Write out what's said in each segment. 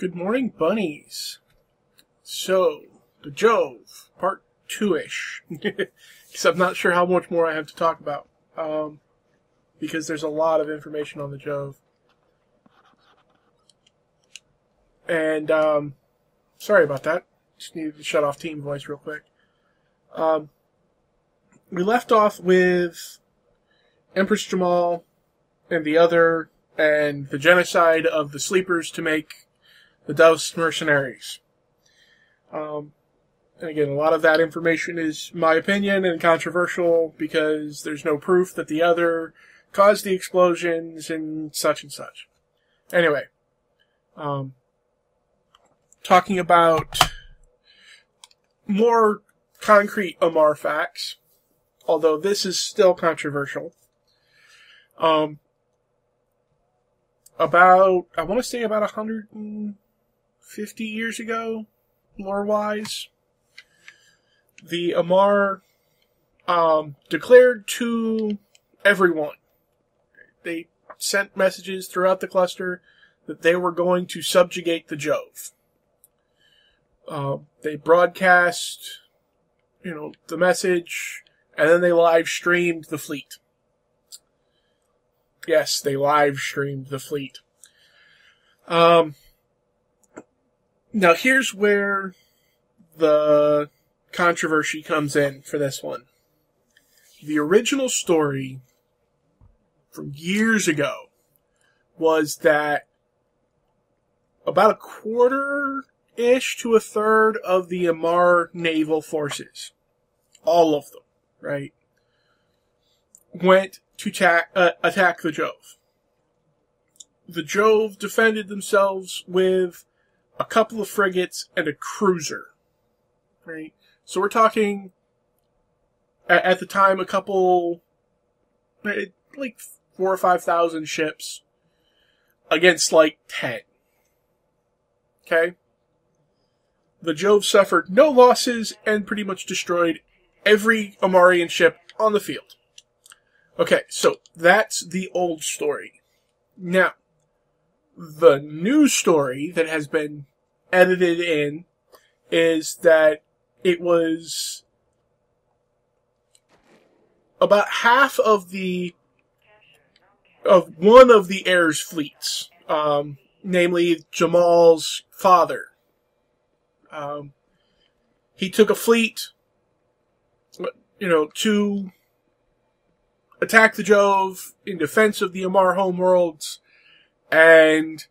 Good morning, bunnies. So, the Jove, part 2-ish. Because I'm not sure how much more I have to talk about. Because there's a lot of information on the Jove. And, sorry about that. Just needed to shut off team voice real quick. We left off with Empress Jamal and the genocide of the sleepers to make the Dust mercenaries. And again, a lot of that information is my opinion and controversial because there's no proof that the other caused the explosions and such and such. Anyway, talking about more concrete Amar facts, although this is still controversial. I want to say about 150 years ago, lore-wise, the Amar declared to everyone. They sent messages throughout the cluster that they were going to subjugate the Jove. They broadcast, the message, and then they live streamed the fleet. Yes, they live streamed the fleet. Now here's where the controversy comes in for this one. The original story from years ago was that about a quarter-ish to a third of the Amar naval forces, all of them, right, went to attack the Jove. The Jove defended themselves with a couple of frigates and a cruiser, right? So we're talking, at the time, a couple, like 4,000 or 5,000 ships against like 10. Okay? The Jove suffered no losses and pretty much destroyed every Amarian ship on the field. Okay, so that's the old story. Now, the new story that has been edited in is that it was about half of one of the heir's fleets, namely Jamal's father. He took a fleet, to attack the Jove in defense of the Amar homeworlds, and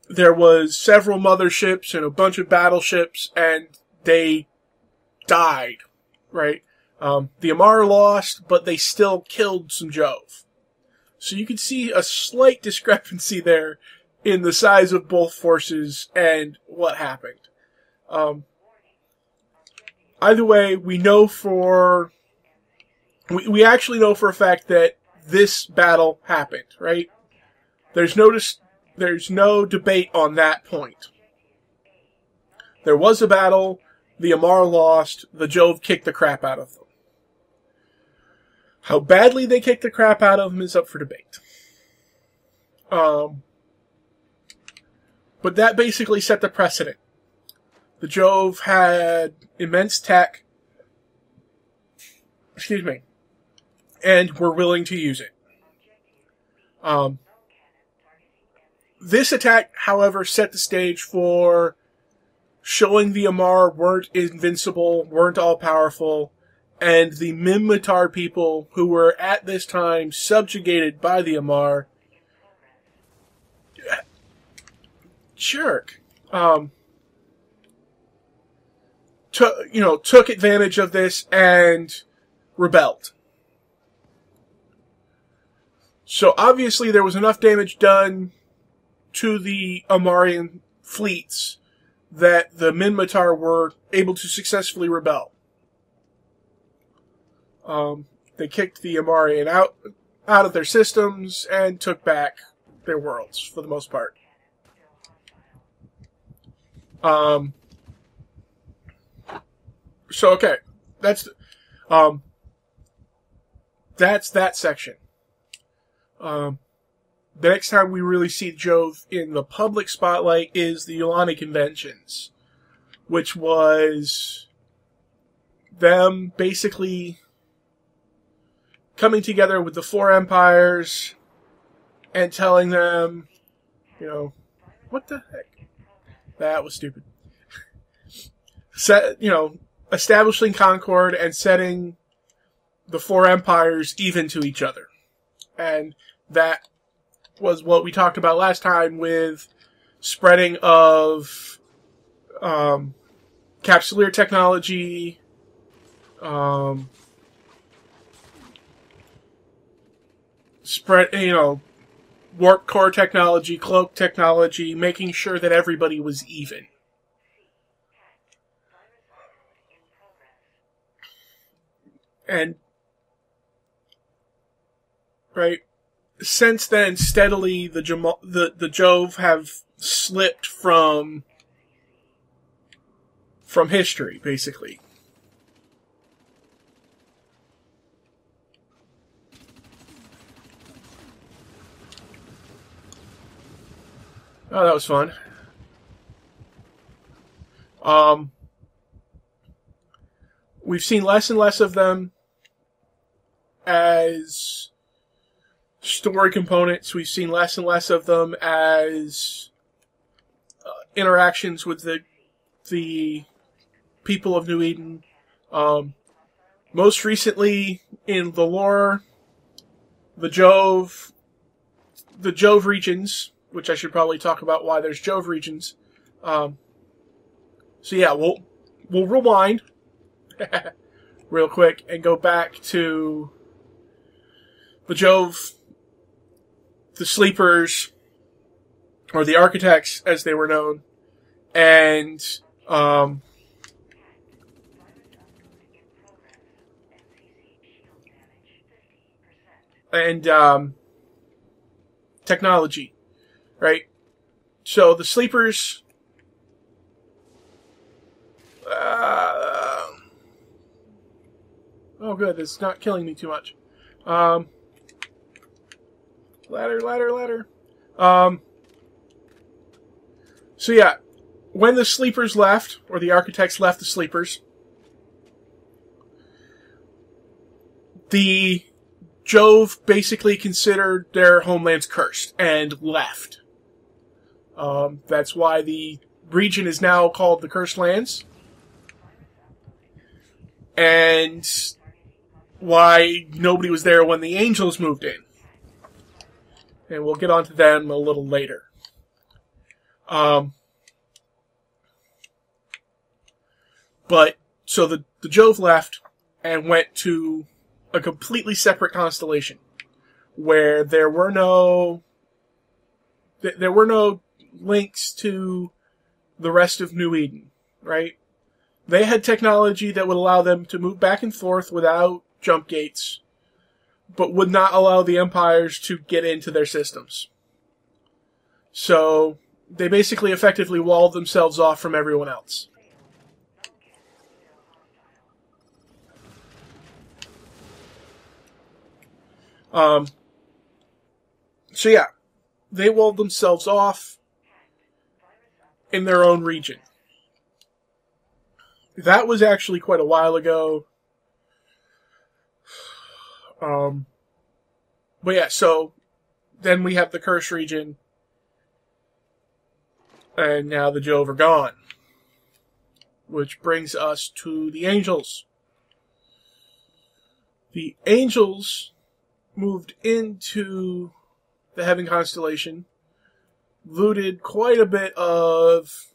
there was several motherships and a bunch of battleships, and they died, right? The Amar lost, but they still killed some Jove. So you can see a slight discrepancy there in the size of both forces and what happened. Either way, we actually know for a fact that this battle happened, right? There's no debate on that point. There was a battle, the Amar lost, the Jove kicked the crap out of them. How badly they kicked the crap out of them is up for debate. But that basically set the precedent. The Jove had immense tech, and were willing to use it. This attack, however, set the stage for showing the Amar weren't invincible, weren't all-powerful, and the Minmatar people, who were at this time subjugated by the Amar, took advantage of this and rebelled. So obviously there was enough damage done to the Amarian fleets that the Minmatar were able to successfully rebel. They kicked the Amarian out of their systems and took back their worlds for the most part. So okay, that's that section. the next time we really see Jove in the public spotlight is the Yulani conventions, which was them basically coming together with the four empires and telling them, you know, what the heck? That was stupid. Establishing concord and setting the four empires even to each other. And that was what we talked about last time with spreading of capsuleer technology, warp core technology, cloak technology, making sure that everybody was even. And, right, since then, steadily, the Jove have slipped from history, basically. Oh, that was fun. We've seen less and less of them as story components. We've seen less and less of them as interactions with the people of New Eden. Most recently in the lore, the Jove regions, which I should probably talk about why there's Jove regions. So yeah, we'll rewind real quick and go back to the Jove, the sleepers, or the architects as they were known, and technology, right? So the sleepers, oh good, it's not killing me too much. Ladder. So yeah, when the sleepers left, or the architects left the sleepers, the Jove basically considered their homelands cursed and left. That's why the region is now called the Cursed Lands. And why nobody was there when the angels moved in. And we'll get onto them a little later. But, so the Jove left and went to a completely separate constellation where there were no links to the rest of New Eden, right? They had technology that would allow them to move back and forth without jump gates, but would not allow the empires to get into their systems. So they basically effectively walled themselves off from everyone else. So yeah, they walled themselves off in their own region. That was actually quite a while ago. But yeah, so then we have the Curse region, and now the Jove are gone. Which brings us to the angels. The angels moved into the Heaven constellation, looted quite a bit of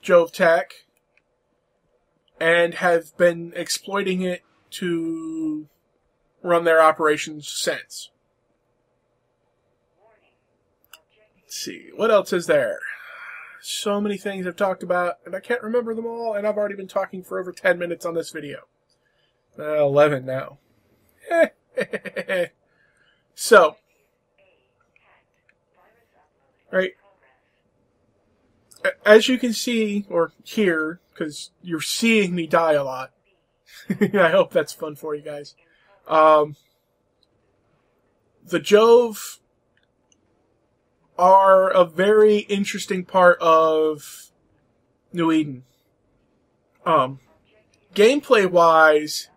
Jove tech, and have been exploiting it to run their operations since. Let's see, what else is there? So many things I've talked about, and I can't remember them all, and I've already been talking for over 10 minutes on this video. 11 now. So, right, as you can see, or hear, because you're seeing me die a lot, I hope that's fun for you guys. the Jove are a very interesting part of New Eden. Gameplay-wise,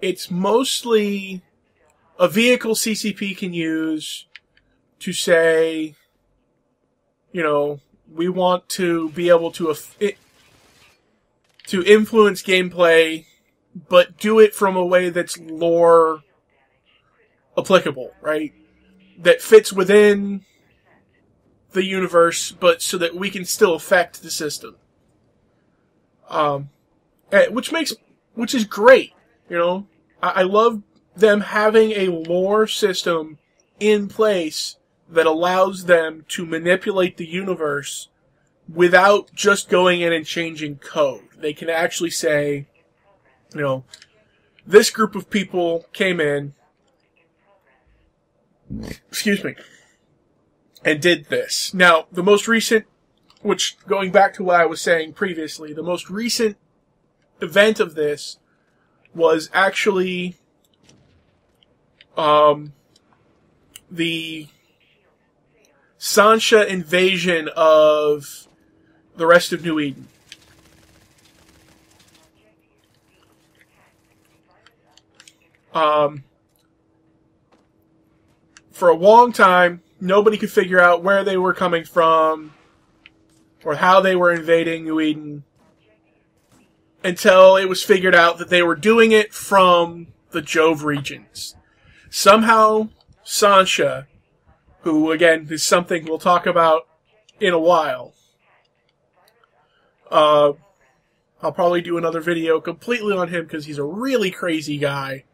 it's mostly a vehicle CCP can use to say, you know, we want to be able to influence gameplay, but do it from a way that's lore applicable, right? That fits within the universe, but so that we can still affect the system. Which is great, you know? I love them having a lore system in place that allows them to manipulate the universe without just going in and changing code. They can actually say, you know, this group of people came in, excuse me, and did this. Now, the most recent, which, going back to what I was saying previously, the most recent event of this was actually the Sancha invasion of the rest of New Eden. For a long time, nobody could figure out where they were coming from or how they were invading New Eden until it was figured out that they were doing it from the Jove regions. Somehow, Sancha, who, again, is something we'll talk about in a while, I'll probably do another video completely on him because he's a really crazy guy.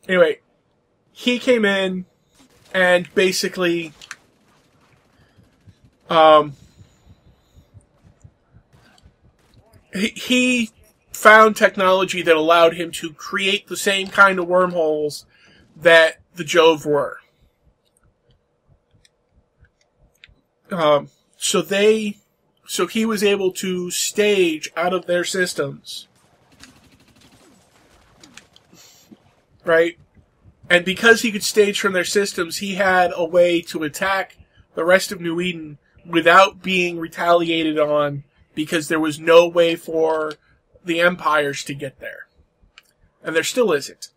Anyway, he came in and basically he found technology that allowed him to create the same kind of wormholes that the Jove were. So he was able to stage out of their systems, right? And because he could stage from their systems, he had a way to attack the rest of New Eden without being retaliated on, because there was no way for the empires to get there. And there still isn't.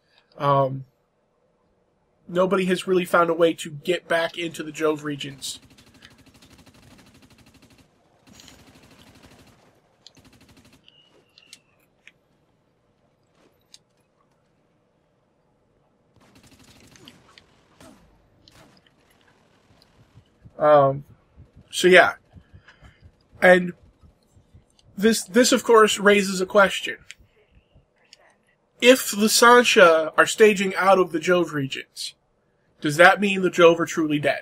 Nobody has really found a way to get back into the Jove regions. So yeah. And this of course raises a question. If the Sancha are staging out of the Jove regions, does that mean the Jove are truly dead?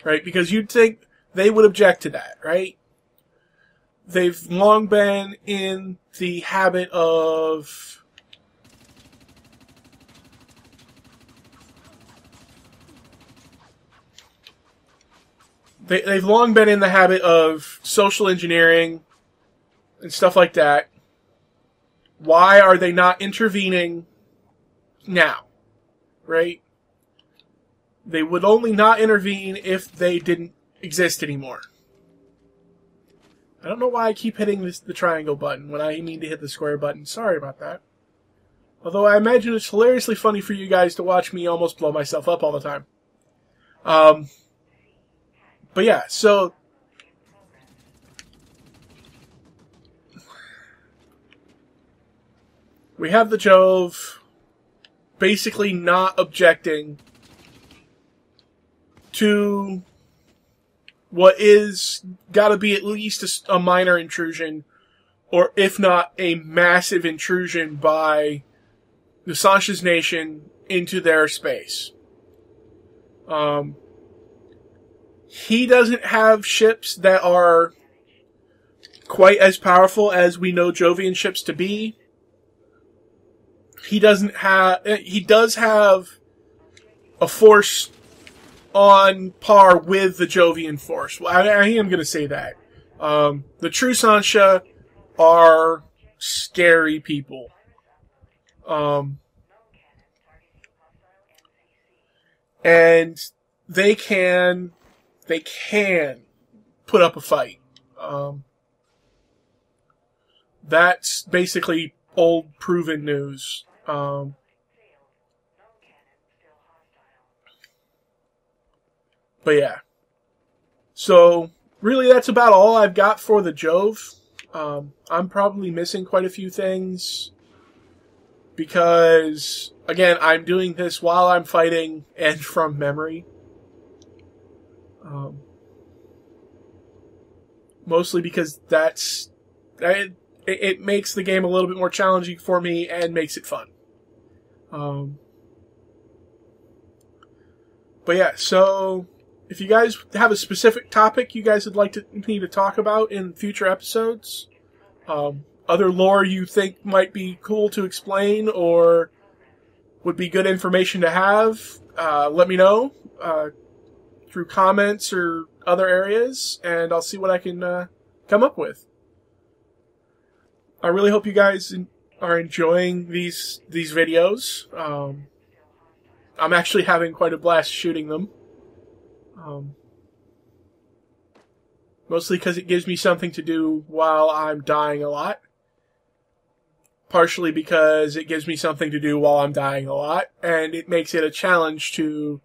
Right? Because you'd think they would object to that, right? They've long been in the habit of They've long been in the habit of social engineering and stuff like that. Why are they not intervening now? Right? They would only not intervene if they didn't exist anymore. I don't know why I keep hitting the triangle button when I mean to hit the square button. Sorry about that. Although I imagine it's hilariously funny for you guys to watch me almost blow myself up all the time. But yeah, so we have the Jove basically not objecting to what is gotta be at least a minor intrusion, or if not a massive intrusion by the Sancha's nation into their space. He doesn't have ships that are quite as powerful as we know Jovian ships to be. He does have a force on par with the Jovian force. Well, I am going to say that. The true Sancha are scary people. and they can put up a fight. That's basically old proven news. But yeah. So really that's about all I've got for the Jove. I'm probably missing quite a few things because, again, I'm doing this while I'm fighting and from memory. Mostly because it makes the game a little bit more challenging for me and makes it fun. But yeah, so if you guys have a specific topic you guys would like me to talk about in future episodes, other lore you think might be cool to explain or would be good information to have, let me know through comments or other areas, and I'll see what I can come up with. I really hope you guys are enjoying these videos. I'm actually having quite a blast shooting them. Mostly because it gives me something to do while I'm dying a lot. Partially because it gives me something to do while I'm dying a lot, and it makes it a challenge to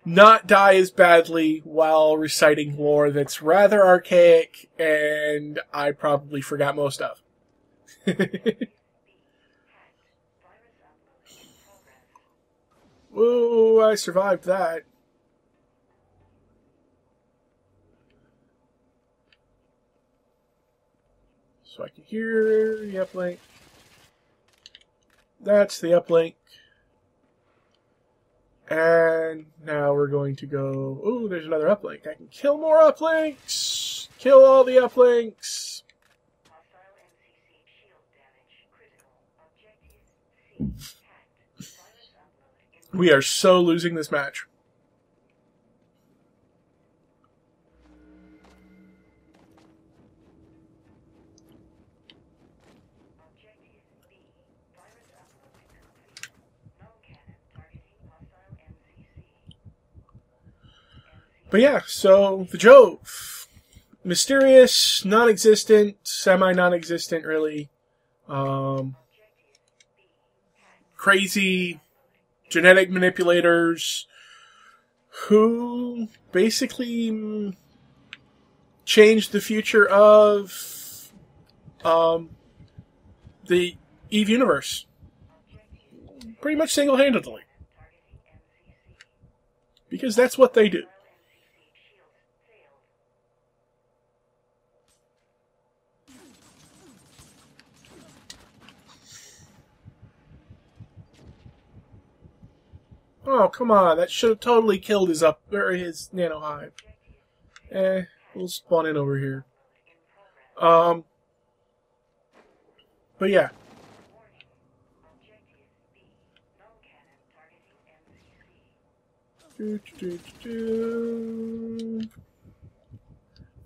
not die as badly while reciting lore that's rather archaic and I probably forgot most of. Whoa, I survived that. So I can hear the uplink. That's the uplink. And now we're going to go... Ooh, there's another uplink. I can kill more uplinks! Kill all the uplinks! We are so losing this match. But yeah, so the Jove. Mysterious, non-existent, semi-non-existent, really. Crazy genetic manipulators who basically changed the future of the EVE universe. Pretty much single-handedly. Because that's what they do. Oh, come on. That should have totally killed his nano hive. We'll spawn in over here. But yeah.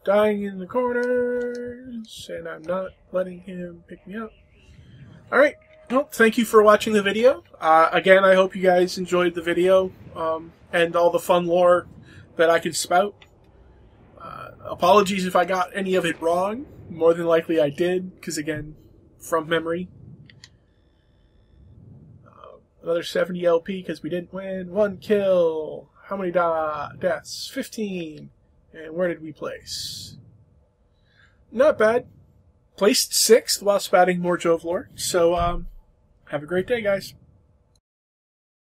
Dying in the corners, and I'm not letting him pick me up. Alright. Well, thank you for watching the video. Again, I hope you guys enjoyed the video and all the fun lore that I can spout. Apologies if I got any of it wrong. More than likely I did, because again, from memory. Another 70 LP because we didn't win. 1 kill. How many deaths? 15. And where did we place? Not bad. Placed 6th while spouting more Jove lore. So, have a great day, guys.